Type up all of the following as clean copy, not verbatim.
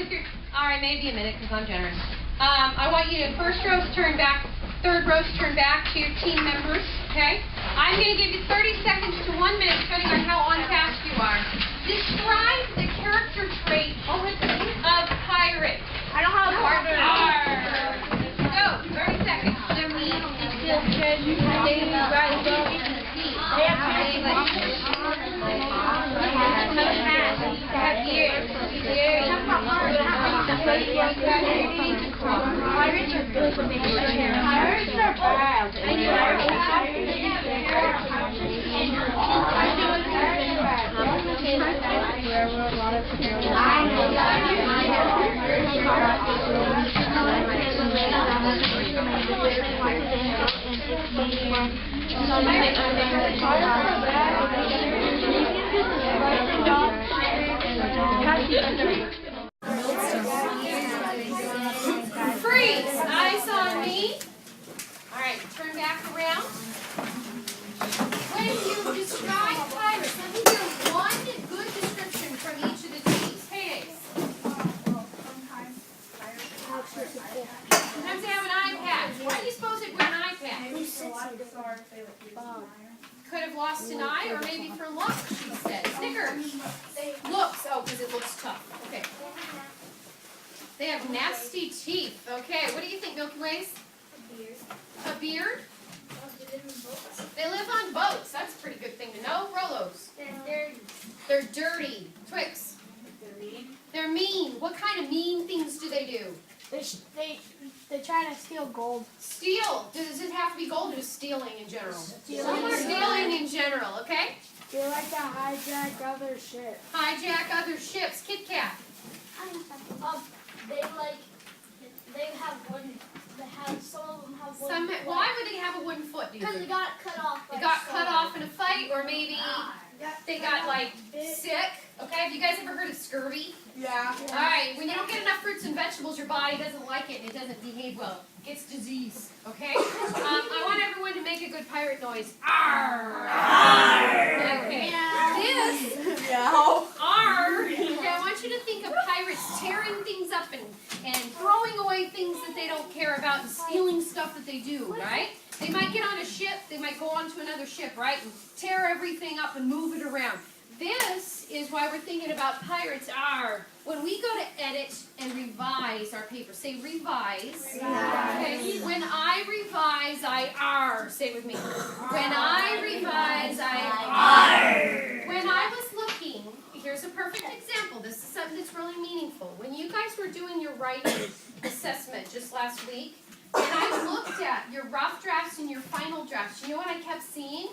All right, maybe a minute because I'm generous. I want you to first rows turn back, third rows turn back to your team members, okay? I'm going to give you 30 seconds to 1 minute depending on how on task you are. Describe the character trait of pirate. I don't have a partner. Go, 30 seconds. They're mean, they steal fish, they rise up. They have ears. Pirates are good to make sure. Pirates are bad. Freeze! Eyes on me. All right, turn back around. When you describe pirates, let me hear one good description from each of the teams. Hey, sometimes they have an iPad. Why do you suppose they'd wear an iPad? Could have lost an eye, or maybe for luck, she said. Snickers. Looks. Oh, because it looks tough. Okay. They have nasty teeth. Okay, what do you think, Milky Ways? A beard? They live on boats. That's a pretty good thing to know. Rolos. They're dirty. Twix. They're mean. What kind of mean things do they do? They try to steal gold. Steal. Does it have to be gold or just stealing in general? Stealing in general, okay? They like to hijack other shit. Hijack other ships. Kit Kat. Some of them have Why would they have a wooden foot? Do you Because think? they got cut off. They got cut off in a fight, or maybe they got like sick. Okay, have you guys ever heard of scurvy? Yeah. All right, when you don't get enough fruits and vegetables, your body doesn't like it and it doesn't behave well. It gets disease. Okay. I want everyone to make a good pirate noise. Arr. Arr. Okay. This. Arr. Okay, I want you to think of pirates tearing things up and throwing away things that they don't care about and stealing stuff that they do. Right? They might get on a ship. They might go onto another ship, right, and tear everything up and move it around. This is why we're thinking about pirates are. When we go to edit and revise our paper, say revise. Okay. When I revise, I are. Say it with me. When I revise, I are. When I was looking, here's a perfect example. This is something that's really meaningful. When you guys were doing your writing assessment just last week, and I looked at your rough drafts and your final drafts, you know what I kept seeing?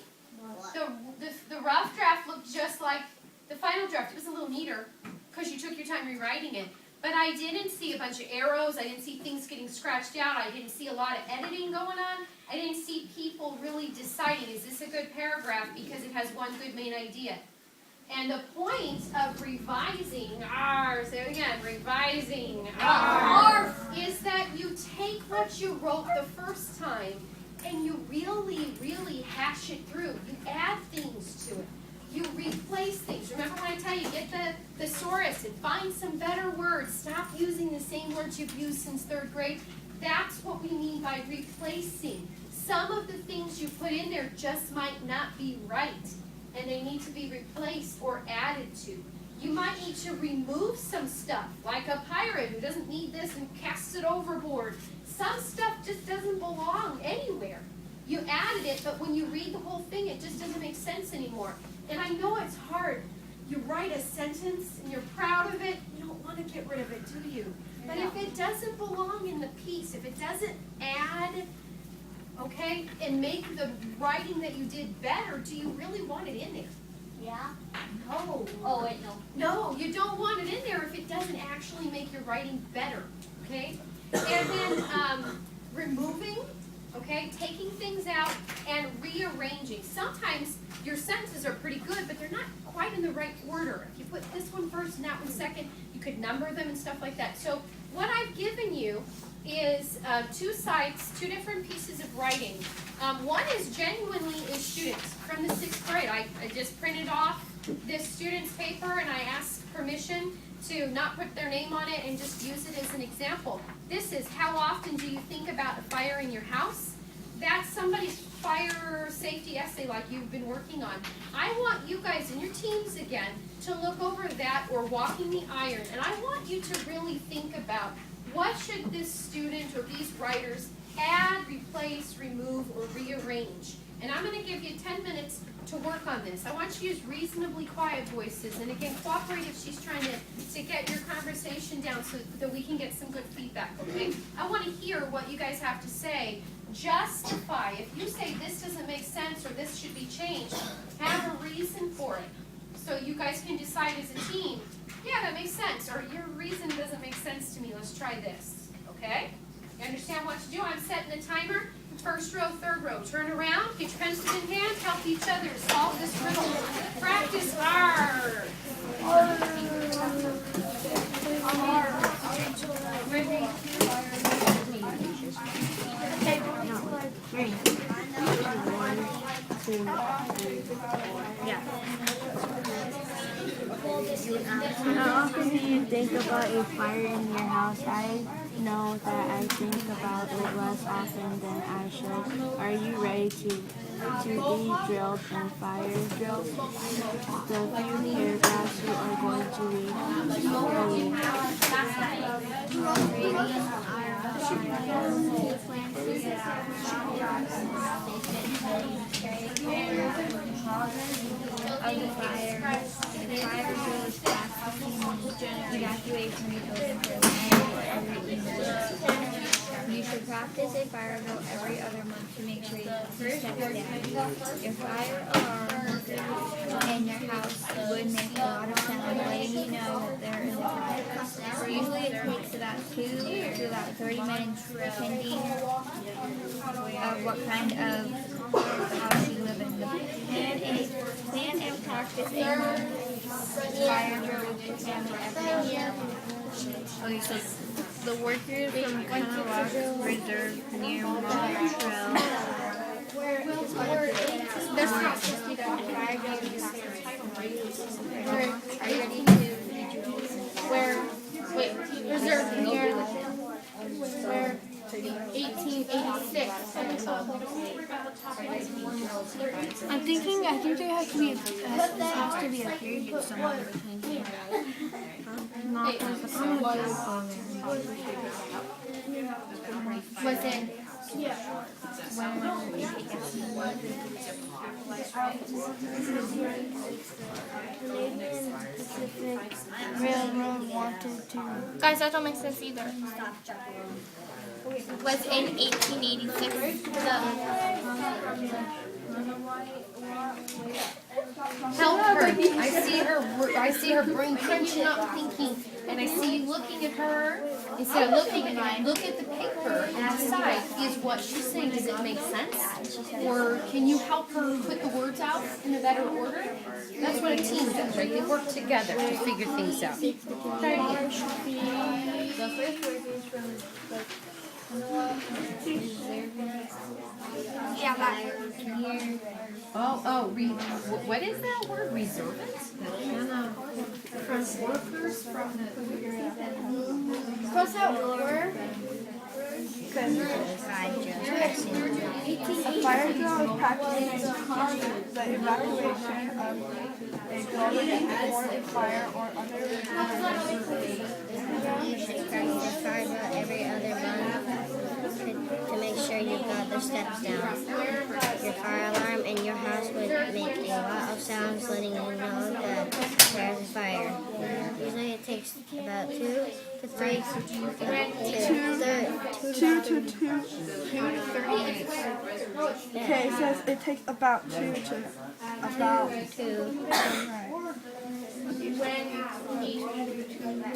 The rough draft looked just like the final draft. It was a little neater because you took your time rewriting it. But I didn't see a bunch of arrows. I didn't see things getting scratched out. I didn't see a lot of editing going on. I didn't see people really deciding, is this a good paragraph because it has one good main idea. And the point of revising, say it again, revising, is that you take what you wrote the first time and you really, really hash it through. You add things to it. You replace things. Remember when I tell you, get the thesaurus and find some better words. Stop using the same words you've used since 3rd grade. That's what we mean by replacing. Some of the things you put in there just might not be right, and they need to be replaced or added to. You might need to remove some stuff, like a pirate who doesn't need this and casts it overboard. Some stuff just doesn't belong anywhere. You added it, but when you read the whole thing, it just doesn't make sense anymore. And I know it's hard. You write a sentence and you're proud of it, you don't want to get rid of it, do you? But if it doesn't belong in the piece, if it doesn't add, okay, and make the writing that you did better, do you really want it in there? Yeah. No. Oh, wait, no. No, you don't want it in there if it doesn't actually make your writing better, okay? And then removing, okay, taking things out and rearranging. Sometimes your sentences are pretty good, but they're not quite in the right order. If you put this one first and that one second, you could number them and stuff like that. So what I've given you is 2 sites, 2 different pieces of writing. One is genuinely is students from the 6th grade. I just printed off this student's paper and I asked permission to not put their name on it and just use it as an example. This is, how often do you think about a fire in your house? That's somebody's fire safety essay like you've been working on. I want you guys in your teams again to look over that, or walking the iron, and I want you to really think about, what should this student or these writers add, replace, remove, or rearrange? And I'm going to give you 10 minutes to work on this. I want you to use reasonably quiet voices, and again, cooperate if she's trying to get your conversation down so that we can get some good feedback, okay? I want to hear what you guys have to say. Justify. If you say this doesn't make sense or this should be changed, have a reason for it. So you guys can decide as a team, yeah, that makes sense, or your reason doesn't make sense to me, let's try this, okay? You understand what to do? I'm setting a timer. First row, third row. Turn around, get your pencils in hand, help each other solve this riddle. Practice R. How often do you think about a fire in your house? I know that I think about it less often than I should. Are you ready to be drilled in fire drills? The few paragraphs you are going to read Of the fire. The fire drill is evacuate from the building for every evening. You should practice a fire drill every other month to make sure you step down. Your fire alarm in your house would make a lot of sound, letting you know that there is a fire. Usually it takes about 2 to about 30 minutes, depending of what kind of house you live in. Plan and practice a fire drill with your family every year. Okay, so the workers from Kanawha Reserve near Montreal. There's not 50 fire drills. Are you ready to? Where, wait, reserve near the, where, 1886. I think there has to be a period somewhere between. Not there's a common gap on there. Was in, Railroad wanted to. Guys, that don't make sense either. Was in 1886. help her. I see her brain crunching up thinking, and I see you looking at her. Instead of looking at me, look at the paper and decide, is what she's saying, does it make sense? Or can you help her put the words out in a better order? That's what a team does, right? They work together to figure things out. Try it again. Yeah, that. What is that word? Reservists? From workers from Cross out word. A fire drill is practicing the evacuation of a building before a fire or other emergency. You should practice a fire drill every other month to make sure you've got the steps down. Your fire alarm in your house would make a lot of sounds letting you know that there's a fire. Usually it takes about 2 to 3 to 30 minutes. Okay, it says it takes about 2 to about 2. right. About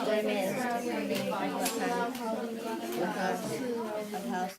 4 minutes depending on what time of house.